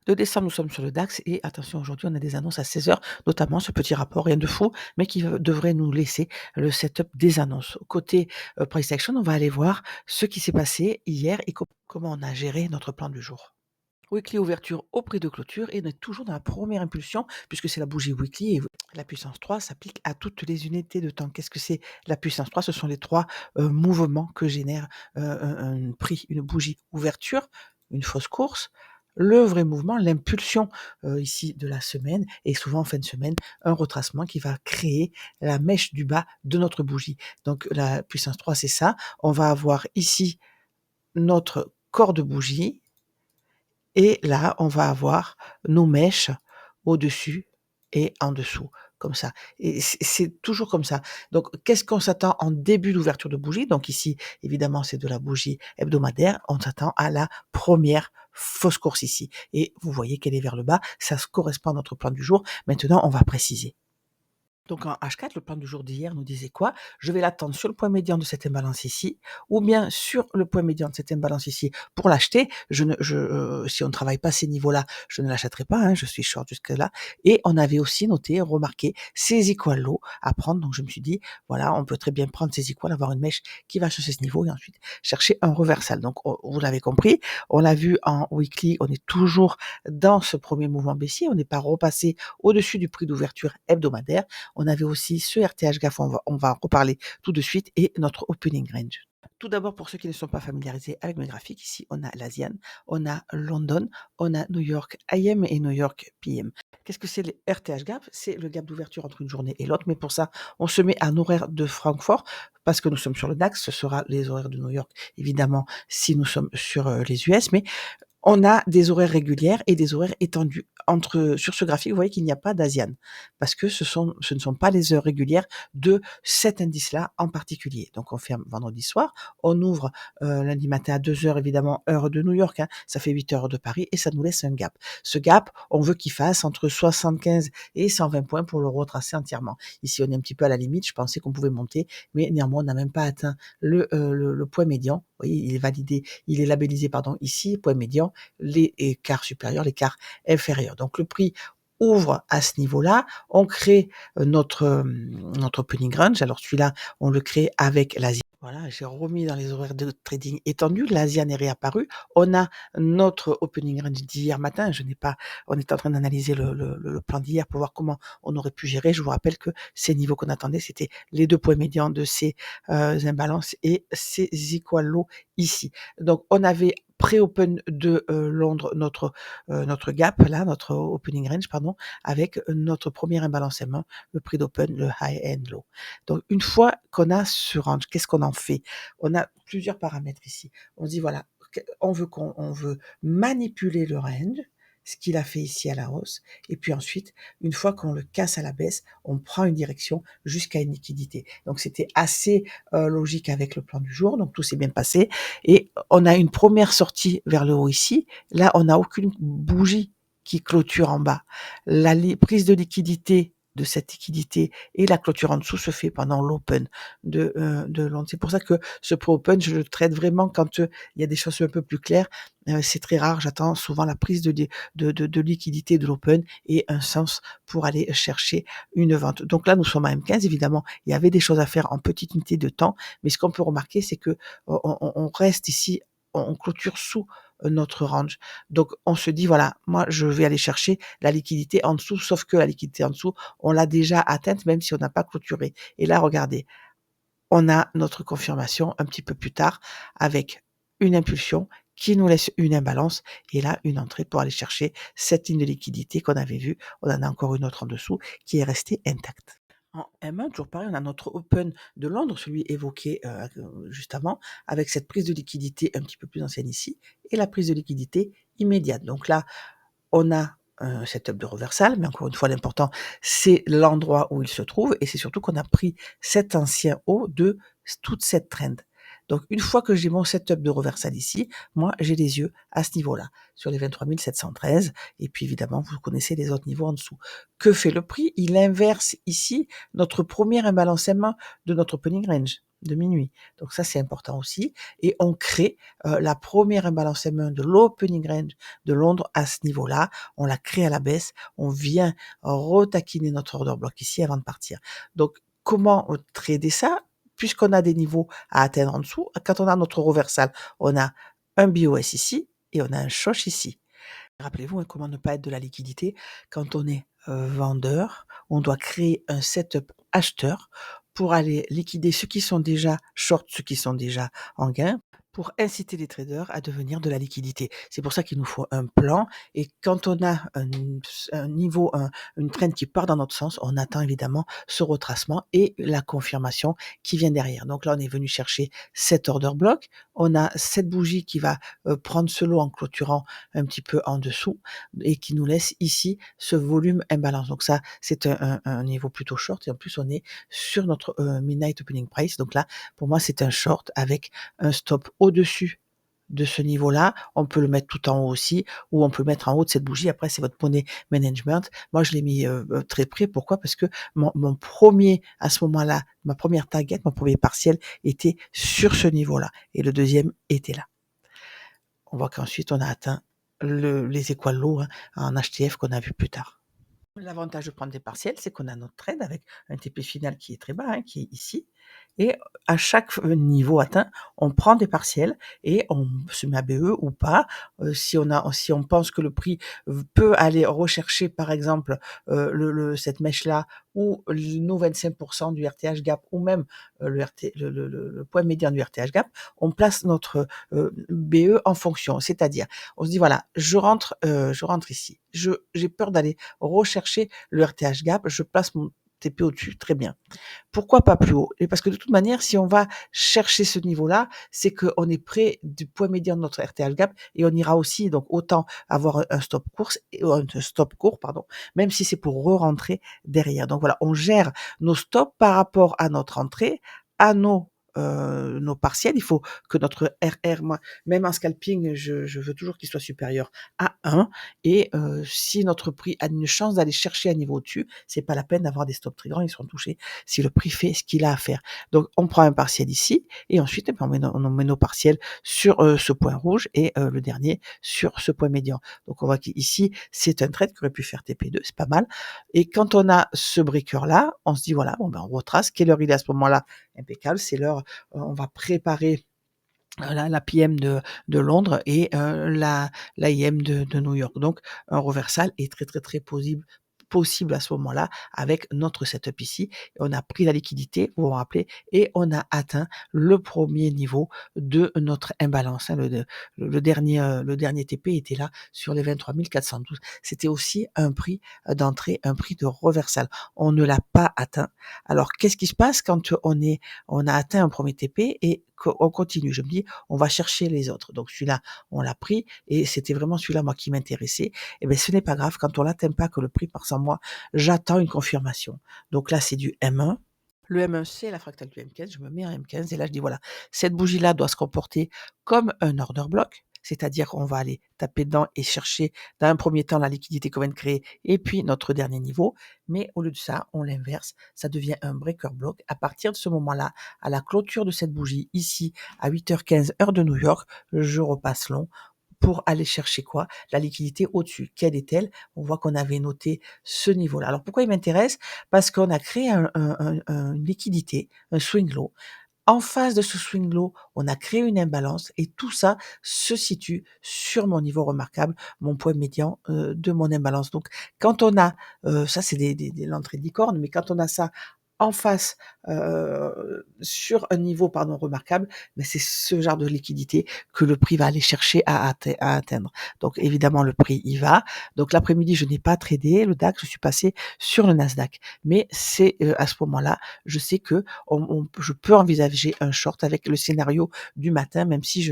De décembre, nous sommes sur le DAX et attention, aujourd'hui, on a des annonces à 16 heures, notamment ce petit rapport, rien de fou, mais qui devrait nous laisser le setup des annonces. Côté price action, on va aller voir ce qui s'est passé hier et comment on a géré notre plan du jour. Weekly ouverture au prix de clôture et on est toujours dans la première impulsion puisque c'est la bougie weekly et la puissance 3 s'applique à toutes les unités de temps. Qu'est-ce que c'est la puissance 3? Ce sont les 3 mouvements que génère un prix, une bougie ouverture, une fausse course, le vrai mouvement, l'impulsion ici de la semaine et souvent en fin de semaine, un retracement qui va créer la mèche du bas de notre bougie. Donc la puissance 3, c'est ça. On va avoir ici notre corps de bougie et là, on va avoir nos mèches au-dessus et en dessous, comme ça. Et c'est toujours comme ça. Donc, qu'est-ce qu'on s'attend en début d'ouverture de bougie? Donc ici, évidemment, c'est de la bougie hebdomadaire. On s'attend à la première fausse course ici. Et vous voyez qu'elle est vers le bas. Ça se correspond à notre plan du jour. Maintenant, on va préciser. Donc en H4, le plan du jour d'hier nous disait quoi? Je vais l'attendre sur le point médian de cette imbalance ici, ou bien sur le point médian de cette imbalance ici pour l'acheter. Si on ne travaille pas ces niveaux-là, je ne l'achèterai pas, hein, je suis short jusque-là. Et on avait aussi noté, remarqué ces equal low à prendre. Donc je me suis dit, voilà, on peut très bien prendre ces equal, avoir une mèche qui va chercher ce niveau et ensuite chercher un reversal. Donc vous l'avez compris, on l'a vu en weekly, on est toujours dans ce premier mouvement baissier, on n'est pas repassé au-dessus du prix d'ouverture hebdomadaire. On avait aussi ce RTH GAF, on va en reparler tout de suite, et notre opening range. Tout d'abord, pour ceux qui ne sont pas familiarisés avec mes graphiques, ici on a l'Asian, on a London, on a New York AM et New York PM. Qu'est-ce que c'est le RTH gap? C'est le gap d'ouverture entre une journée et l'autre, mais pour ça, on se met à un horaire de Francfort, parce que nous sommes sur le DAX, ce sera les horaires de New York, évidemment, si nous sommes sur les US, mais on a des horaires régulières et des horaires étendus. Sur ce graphique, vous voyez qu'il n'y a pas d'Asian parce que ce ne sont pas les heures régulières de cet indice-là en particulier. Donc on ferme vendredi soir, on ouvre lundi matin à 2 heures, évidemment, heure de New York, hein, ça fait 8 heures de Paris et ça nous laisse un gap. Ce gap, on veut qu'il fasse entre 75 et 120 points pour le retracer entièrement. Ici, on est un petit peu à la limite, je pensais qu'on pouvait monter, mais néanmoins, on n'a même pas atteint le point médian. Vous voyez, il est labellisé, pardon, ici, point médian, les écarts supérieurs, l'écart inférieur. Donc le prix ouvre à ce niveau-là, on crée notre opening range. Alors celui-là, on le crée avec l'Asie. Voilà, j'ai remis dans les horaires de trading étendus, l'Asian est réapparu. On a notre opening range d'hier matin. On est en train d'analyser le plan d'hier pour voir comment on aurait pu gérer. Je vous rappelle que ces niveaux qu'on attendait, c'était les 2 points médians de ces imbalances et ces equal low ici. Donc on avait pré-open de Londres notre gap là, notre opening range pardon, avec notre premier imbalancement, le prix d'open, le high and low. Donc une fois qu'on a ce range, qu'est-ce qu'on en fait? On a plusieurs paramètres ici. On se dit voilà, on veut manipuler le range, ce qu'il a fait ici à la hausse, et puis ensuite, une fois qu'on le casse à la baisse, on prend une direction jusqu'à une liquidité. Donc c'était assez logique avec le plan du jour, donc tout s'est bien passé. Et on a une première sortie vers le haut ici. Là, on n'a aucune bougie qui clôture en bas. La prise de liquidité de cette liquidité et la clôture en dessous se fait pendant l'open de Londres. C'est pour ça que ce pro-open, je le traite vraiment quand il y a des choses un peu plus claires. C'est très rare, j'attends souvent la prise de liquidité de l'open et un sens pour aller chercher une vente. Donc là, nous sommes à M15, évidemment, il y avait des choses à faire en petite unité de temps, mais ce qu'on peut remarquer, c'est que on reste ici, on clôture sous notre range. Donc on se dit voilà, moi je vais aller chercher la liquidité en dessous, sauf que la liquidité en dessous, on l'a déjà atteinte même si on n'a pas clôturé. Et là, regardez, on a notre confirmation un petit peu plus tard avec une impulsion qui nous laisse une imbalance et là une entrée pour aller chercher cette ligne de liquidité qu'on avait vue. On en a encore une autre en dessous qui est restée intacte. En M1, toujours pareil, on a notre open de Londres, celui évoqué juste avant, avec cette prise de liquidité un petit peu plus ancienne ici, et la prise de liquidité immédiate. Donc là, on a un setup de reversal, mais encore une fois, l'important, c'est l'endroit où il se trouve, et c'est surtout qu'on a pris cet ancien haut de toute cette trend. Donc, une fois que j'ai mon setup de reversal ici, moi, j'ai les yeux à ce niveau-là, sur les 23 713, et puis évidemment, vous connaissez les autres niveaux en dessous. Que fait le prix? Il inverse ici notre premier imbalancement de notre opening range. de minuit. Donc ça, c'est important aussi et on crée, la première imbalance M1 de l'opening range de Londres à ce niveau-là. On la crée à la baisse. On vient retaquiner notre order block ici avant de partir. Donc comment, trader ça? Puisqu'on a des niveaux à atteindre en dessous, quand on a notre reversal, on a un BOS ici et on a un shosh ici. Rappelez-vous, hein, comment ne pas être de la liquidité quand on est, vendeur. On doit créer un setup acheteur pour aller liquider ceux qui sont déjà short, ceux qui sont déjà en gain, pour inciter les traders à devenir de la liquidité. C'est pour ça qu'il nous faut un plan et quand on a un niveau, une trend qui part dans notre sens, on attend évidemment ce retracement et la confirmation qui vient derrière. Donc là, on est venu chercher cet order block. On a cette bougie qui va, prendre ce lot en clôturant un petit peu en dessous et qui nous laisse ici ce volume imbalance. Donc ça, c'est un niveau plutôt short et en plus on est sur notre midnight opening price. Donc là, pour moi, c'est un short avec un stop au-dessus de ce niveau-là. On peut le mettre tout en haut aussi ou on peut le mettre en haut de cette bougie. Après, c'est votre money management. Moi, je l'ai mis très près. Pourquoi? Parce que mon premier, à ce moment-là, ma première target, mon premier partiel était sur ce niveau-là et le deuxième était là. On voit qu'ensuite on a atteint les équal low, hein, en HTF qu'on a vu plus tard. L'avantage de prendre des partiels, c'est qu'on a notre trade avec un TP final qui est très bas, hein, qui est ici. Et à chaque niveau atteint, on prend des partiels et on se met à BE ou pas. Si on pense que le prix peut aller rechercher, par exemple, cette mèche-là ou nos 25% du RTH gap ou même le point médian du RTH gap, on place notre BE en fonction. C'est-à-dire, on se dit voilà, je rentre ici. J'ai peur d'aller rechercher le RTH gap, je place mon TP au-dessus, très bien. Pourquoi pas plus haut? Et parce que de toute manière, si on va chercher ce niveau-là, c'est qu'on est près du point médian de notre RTH gap et on ira aussi, donc autant avoir un stop course, un stop court, pardon, même si c'est pour re-rentrer derrière. Donc voilà, on gère nos stops par rapport à notre entrée, à nos partiels. Il faut que notre RR, moi, même en scalping, je veux toujours qu'il soit supérieur à 1. Et si notre prix a une chance d'aller chercher un niveau au-dessus, c'est pas la peine d'avoir des stops très grands, ils seront touchés si le prix fait ce qu'il a à faire. Donc on prend un partiel ici et ensuite on met nos partiels sur ce point rouge et le dernier sur ce point médian. Donc on voit qu'ici c'est un trade qui aurait pu faire TP2, c'est pas mal. Et quand on a ce breaker là, on se dit voilà, bon ben on retrace. Quelle heure il est à ce moment-là? Impeccable, c'est l'heure. On va préparer la PM de Londres et la IM de New York. Donc un reversal est très, très, très possible à ce moment-là avec notre setup ici. On a pris la liquidité, vous vous rappelez, et on a atteint le premier niveau de notre imbalance, hein. Le dernier TP était là sur les 23 412. C'était aussi un prix d'entrée, un prix de reversal. On ne l'a pas atteint. Alors qu'est-ce qui se passe quand on a atteint un premier TP et qu'on continue? Je me dis, on va chercher les autres. Donc celui-là, on l'a pris et c'était vraiment celui-là, moi, qui m'intéressait. Eh bien, ce n'est pas grave. Quand on l'atteint pas, que le prix part sans moi, j'attends une confirmation. Donc là, c'est du M1. Le M1, c'est la fractale du M15. Je me mets en M15 et là, je dis voilà, cette bougie-là doit se comporter comme un order block. C'est-à-dire qu'on va aller taper dedans et chercher dans un premier temps la liquidité qu'on vient de créer et puis notre dernier niveau. Mais au lieu de ça, on l'inverse. Ça devient un breaker block. À partir de ce moment-là, à la clôture de cette bougie, ici, à 8h15, heure de New York, je repasse long pour aller chercher quoi? La liquidité au-dessus. Quelle est-elle? On voit qu'on avait noté ce niveau-là. Alors pourquoi il m'intéresse? Parce qu'on a créé une liquidité, un swing low. En face de ce swing low, on a créé une imbalance et tout ça se situe sur mon niveau remarquable, mon point médian de mon imbalance. Donc quand on a, ça c'est l'entrée de licorne, mais quand on a ça en face sur un niveau pardon remarquable, mais c'est ce genre de liquidité que le prix va aller chercher à atteindre. Donc évidemment le prix y va. Donc l'après-midi je n'ai pas tradé le DAX, je suis passé sur le Nasdaq. Mais c'est à ce moment-là, je sais que je peux envisager un short avec le scénario du matin, même si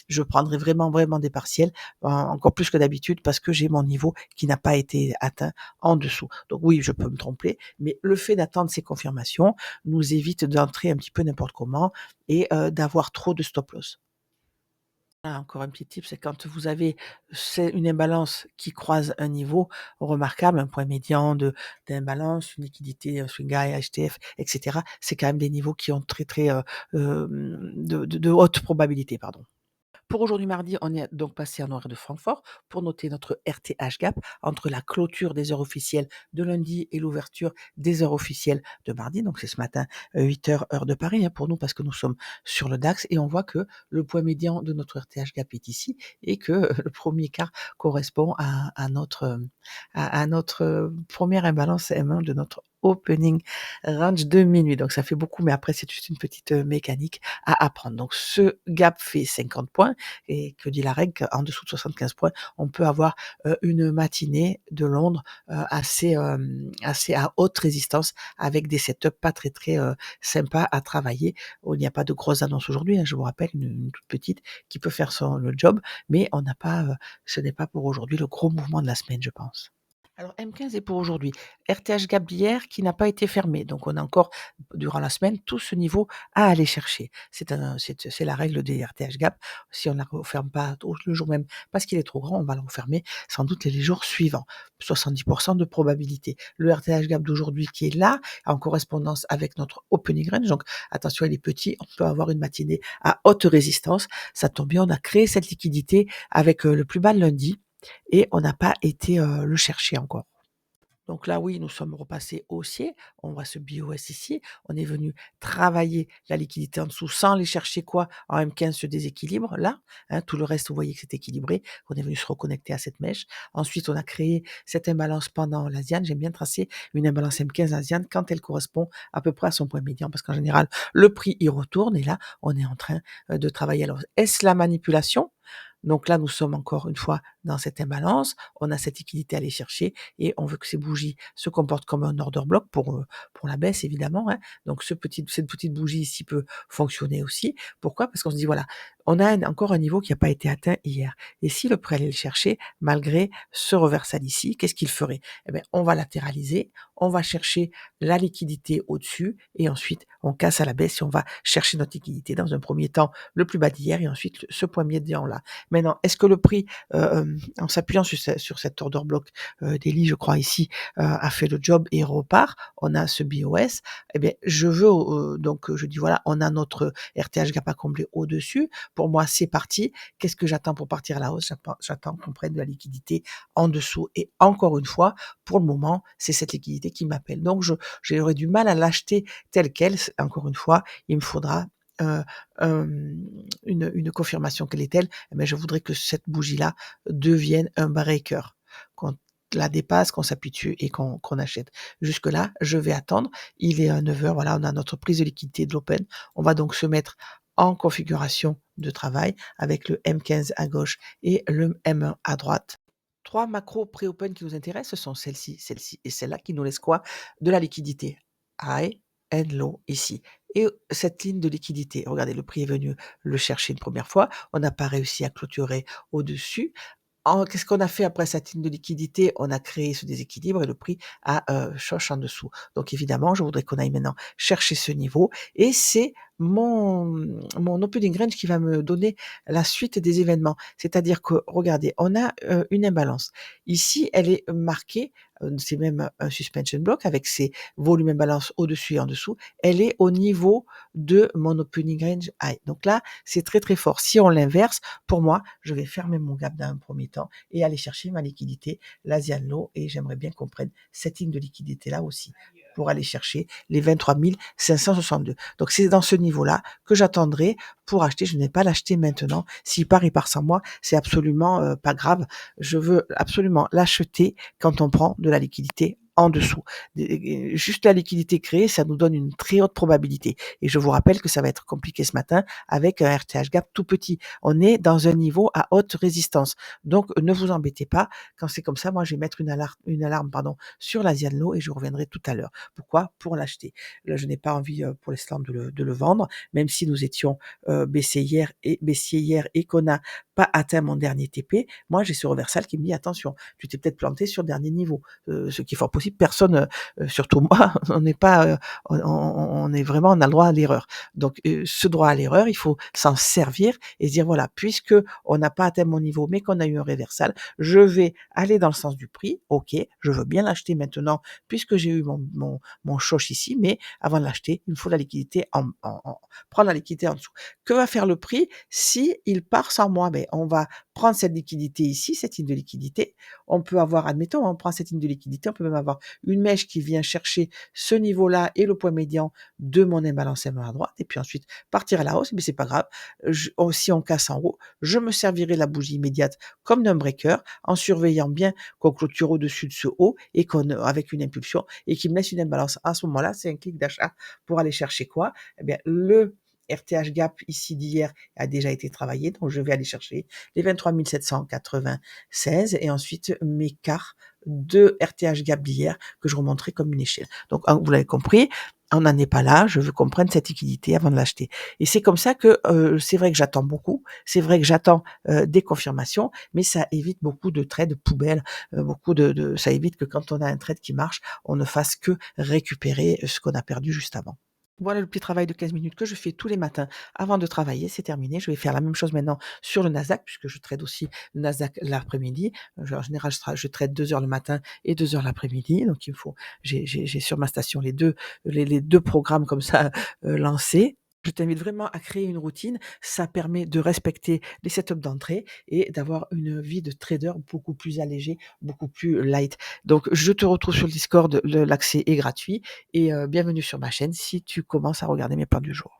je prendrai vraiment vraiment des partiels encore plus que d'habitude parce que j'ai mon niveau qui n'a pas été atteint en dessous. Donc oui, je peux me tromper, mais le fait d'attendre ces confirmations nous évite d'entrer un petit peu n'importe comment et d'avoir trop de stop loss. Ah, encore un petit tip, c'est quand vous avez c'est une imbalance qui croise un niveau remarquable, un point médian d'imbalance, une liquidité, swing high, HTF, et cetera. C'est quand même des niveaux qui ont très, très, de haute probabilité, pardon. Pour aujourd'hui mardi, on est donc passé en horaire de Francfort pour noter notre RTH gap entre la clôture des heures officielles de lundi et l'ouverture des heures officielles de mardi. Donc c'est ce matin 8 heures heure de Paris hein, pour nous parce que nous sommes sur le DAX et on voit que le point médian de notre RTH gap est ici et que le premier quart correspond à notre première imbalance M1 de notre opening range de minuit. Donc ça fait beaucoup, mais après c'est juste une petite mécanique à apprendre. Donc ce gap fait 50 points et que dit la règle? En dessous de 75 points, on peut avoir une matinée de Londres assez à haute résistance avec des setups pas très très sympas à travailler. Oh, il n'y a pas de grosses annonces aujourd'hui, hein, je vous rappelle, une toute petite qui peut faire le job, mais on n'a pas, ce n'est pas pour aujourd'hui le gros mouvement de la semaine, je pense. Alors M15 est pour aujourd'hui. RTH Gap d'hier qui n'a pas été fermé. Donc on a encore, durant la semaine, tout ce niveau à aller chercher. C'est la règle des RTH Gap. Si on ne la referme pas le jour même parce qu'il est trop grand, on va le refermer sans doute les jours suivants. 70% de probabilité. Le RTH Gap d'aujourd'hui qui est là, en correspondance avec notre opening range. Donc attention, il est petit. On peut avoir une matinée à haute résistance. Ça tombe bien, on a créé cette liquidité avec le plus bas de lundi et on n'a pas été le chercher encore. Donc là, oui, nous sommes repassés haussier. On voit ce BOS ici. On est venu travailler la liquidité en dessous sans aller chercher quoi en M15 ce déséquilibre là. Hein, tout le reste, vous voyez que c'est équilibré. On est venu se reconnecter à cette mèche. Ensuite, on a créé cette imbalance pendant l'Asiane. J'aime bien tracer une imbalance M15 Asiane quand elle correspond à peu près à son point médian parce qu'en général, le prix y retourne et là, on est en train de travailler. Alors, est-ce la manipulation? Donc là, nous sommes encore une fois dans cette imbalance. On a cette liquidité à aller chercher et on veut que ces bougies se comportent comme un order block pour la baisse, évidemment. Hein. Donc cette petite bougie ici peut fonctionner aussi. Pourquoi? Parce qu'on se dit, voilà, on a encore un niveau qui n'a pas été atteint hier. Et si le prêt allait le chercher, malgré ce reversal ici, qu'est-ce qu'il ferait? Eh bien, on va latéraliser, on va chercher la liquidité au-dessus et ensuite on casse à la baisse et on va chercher notre liquidité dans un premier temps le plus bas d'hier et ensuite ce point médian-là. Maintenant, est-ce que le prix, en s'appuyant sur cet order block daily, je crois ici, a fait le job et repart? On a ce BOS. Eh bien, je veux donc je dis voilà, on a notre RTH gap à combler au-dessus. Pour moi, c'est parti. Qu'est-ce que j'attends pour partir à la hausse? J'attends qu'on prenne de la liquidité en dessous. Et encore une fois, pour le moment, c'est cette liquidité qui m'appelle. Donc, j'aurais du mal à l'acheter telle quelle. Encore une fois, il me faudra euh, une confirmation qu'elle est telle, eh ben, je voudrais que cette bougie-là devienne un breaker, qu'on la dépasse, qu'on s'appuie dessus et qu'on achète. Jusque-là, je vais attendre. Il est à 9 heures, voilà, on a notre prise de liquidité de l'open. On va donc se mettre en configuration de travail avec le M15 à gauche et le M1 à droite. Trois macros pré-open qui nous intéressent, ce sont celle-ci et celle-là qui nous laissent quoi? De la liquidité. High and low ici. Et cette ligne de liquidité, regardez, le prix est venu le chercher une première fois, on n'a pas réussi à clôturer au-dessus. Qu'est-ce qu'on a fait après cette ligne de liquidité? On a créé ce déséquilibre et le prix a choche en dessous. Donc évidemment, je voudrais qu'on aille maintenant chercher ce niveau et c'est mon opening range qui va me donner la suite des événements. C'est-à-dire que, regardez, on a une imbalance. Ici, elle est marquée, c'est même un suspension block avec ses volumes imbalance au-dessus et en dessous. Elle est au niveau de mon opening range high. Donc là, c'est très très fort. Si on l'inverse, pour moi, je vais fermer mon gap dans un premier temps et aller chercher ma liquidité, l'Asian Low, et j'aimerais bien qu'on prenne cette ligne de liquidité là aussi pour aller chercher les 23 562. Donc c'est dans ce niveau-là que j'attendrai pour acheter. Je n'ai pas l'acheter maintenant. S'il part, il part sans moi. C'est absolument pas grave. Je veux absolument l'acheter quand on prend de la liquidité en dessous. Juste la liquidité créée, ça nous donne une très haute probabilité. Et je vous rappelle que ça va être compliqué ce matin avec un RTH gap tout petit. On est dans un niveau à haute résistance. Donc, ne vous embêtez pas. Quand c'est comme ça, moi, je vais mettre une alarme sur l'Asian Low et je reviendrai tout à l'heure. Pourquoi? Pour l'acheter. Là, je n'ai pas envie pour l'instant de le vendre, même si nous étions baissiers hier et qu'on n'a pas atteint mon dernier TP. Moi, j'ai ce reversal qui me dit attention, tu t'es peut-être planté sur le dernier niveau, ce qui est fort possible possible. Personne, surtout moi, on n'est pas, on est vraiment on a le droit à l'erreur. Donc ce droit à l'erreur, il faut s'en servir et se dire: «Voilà, puisque on n'a pas atteint mon niveau, mais qu'on a eu un réversal, je vais aller dans le sens du prix. OK, je veux bien l'acheter maintenant puisque j'ai eu mon choche ici, mais avant de l'acheter, il me faut la liquidité en prendre la liquidité en dessous». Que va faire le prix si il part sans moi? Beh, on va prendre cette liquidité ici, cette ligne de liquidité. On peut avoir, admettons, on prend cette ligne de liquidité, on peut même avoir une mèche qui vient chercher ce niveau-là et le point médian de mon imbalance à droite et puis ensuite partir à la hausse, mais c'est pas grave. Si on casse en haut, je me servirai la bougie immédiate comme d'un breaker en surveillant bien qu'on clôture au-dessus de ce haut et qu'on avec une impulsion et qui me laisse une imbalance. À ce moment-là, c'est un clic d'achat pour aller chercher quoi? Eh bien, le RTH gap ici d'hier a déjà été travaillé, donc je vais aller chercher les 23 796 et ensuite mes quarts de RTH gap d'hier que je remonterai comme une échelle. Donc, vous l'avez compris, on n'en est pas là, je veux qu'on prenne cette liquidité avant de l'acheter. Et c'est comme ça que, c'est vrai que j'attends beaucoup, c'est vrai que j'attends, des confirmations, mais ça évite beaucoup de trades poubelles, beaucoup de ça évite que quand on a un trade qui marche, on ne fasse que récupérer ce qu'on a perdu juste avant. Voilà le petit travail de 15 minutes que je fais tous les matins avant de travailler, c'est terminé. Je vais faire la même chose maintenant sur le Nasdaq puisque je trade aussi le Nasdaq l'après-midi. En général, je trade 2 heures le matin et 2 heures l'après-midi. Donc il me faut j'ai sur ma station les 2 programmes comme ça, lancés. Je t'invite vraiment à créer une routine. Ça permet de respecter les setups d'entrée et d'avoir une vie de trader beaucoup plus allégée, beaucoup plus light. Donc je te retrouve sur le Discord, l'accès est gratuit et bienvenue sur ma chaîne si tu commences à regarder mes plans du jour.